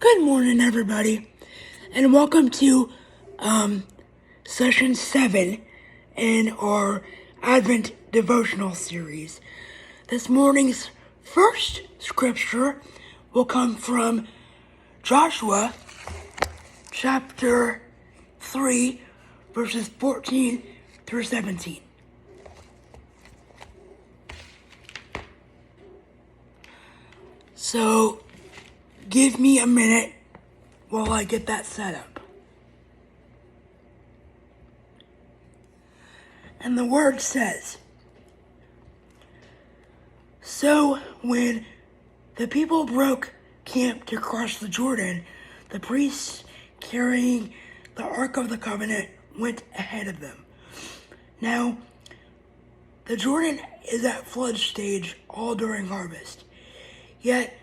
Good morning, everybody, and welcome to session 7 in our Advent devotional series. This morning's first scripture will come from Joshua chapter 3, verses 14 through 17. So, give me a minute while I get that set up. And the word says, "So when the people broke camp to cross the Jordan, the priests carrying the Ark of the Covenant went ahead of them. Now, the Jordan is at flood stage all during harvest. Yet,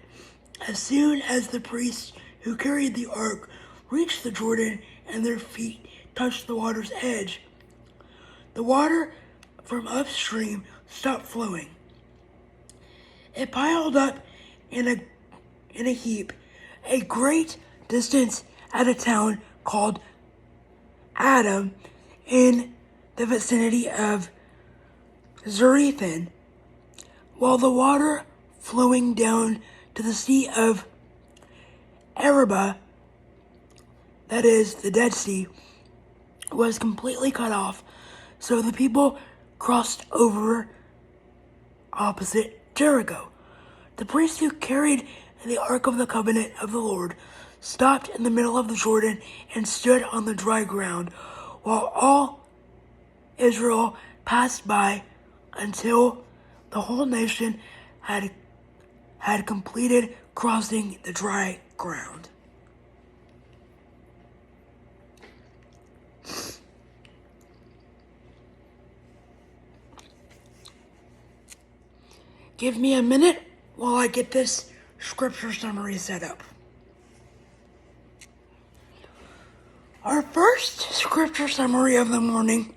as soon as the priests who carried the ark reached the Jordan and their feet touched the water's edge, the water from upstream stopped flowing. It piled up in a heap a great distance at a town called Adam in the vicinity of Zarethan, while the water flowing down to the Sea of Arabah, that is, the Dead Sea, was completely cut off, so the people crossed over opposite Jericho. The priests who carried the Ark of the Covenant of the Lord stopped in the middle of the Jordan and stood on the dry ground, while all Israel passed by until the whole nation had completed crossing the dry ground." Give me a minute while I get this scripture summary set up. Our first scripture summary of the morning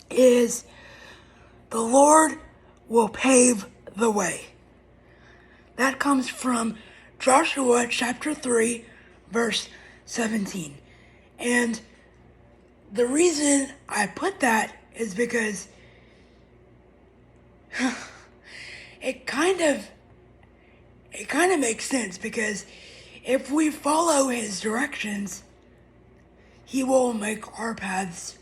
is, "The Lord will pave the way." That comes from Joshua chapter 3, verse 17. And the reason I put that is because it kind of makes sense, because if we follow his directions, he will make our paths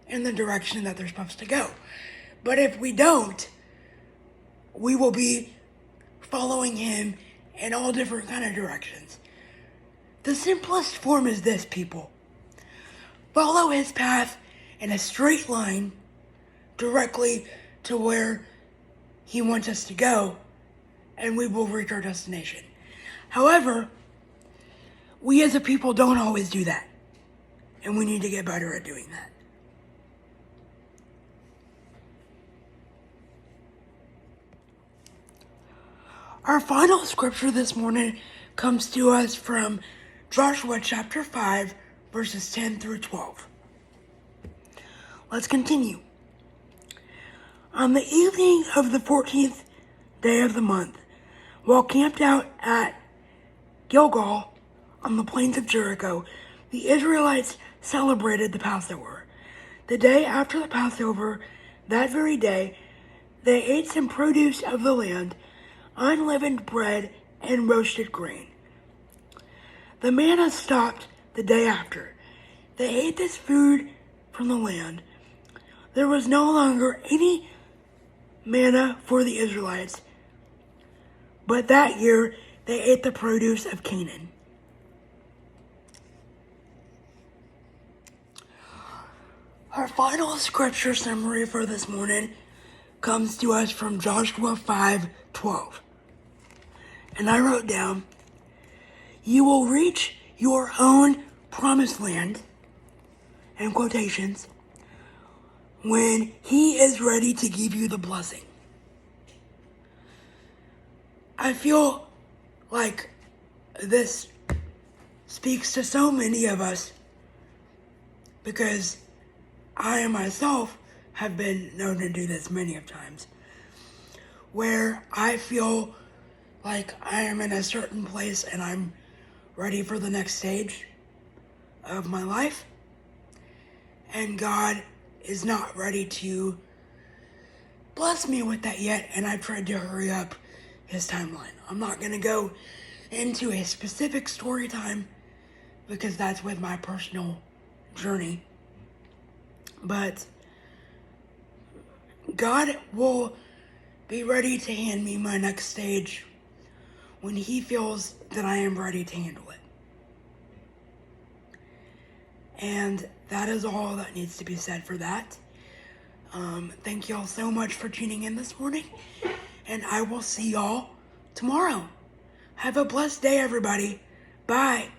in the direction that they're supposed to go. But if we don't, we will be following him in all different kind of directions. The simplest form is this, people. Follow his path in a straight line directly to where he wants us to go, and we will reach our destination. However, we as a people don't always do that, and we need to get better at doing that. Our final scripture this morning comes to us from Joshua chapter 5, verses 10 through 12. Let's continue. "On the evening of the 14th day of the month, while camped out at Gilgal on the plains of Jericho, the Israelites celebrated the Passover. The day after the Passover, that very day, they ate some produce of the land, unleavened bread, and roasted grain. The manna stopped the day after. They ate this food from the land. There was no longer any manna for the Israelites, but that year they ate the produce of Canaan." Our final scripture summary for this morning comes to us from Joshua 5:12. And I wrote down, "You will reach your own promised land," in quotations, "when he is ready to give you the blessing." I feel like this speaks to so many of us, because I myself have been known to do this many of times, where I feel like I am in a certain place and I'm ready for the next stage of my life. And God is not ready to bless me with that yet, and I've tried to hurry up his timeline. I'm not going to go into a specific story time because that's with my personal journey. But God will be ready to hand me my next stage when he feels that I am ready to handle it. And that is all that needs to be said for that. Thank y'all so much for tuning in this morning, and I will see y'all tomorrow. Have a blessed day, everybody. Bye.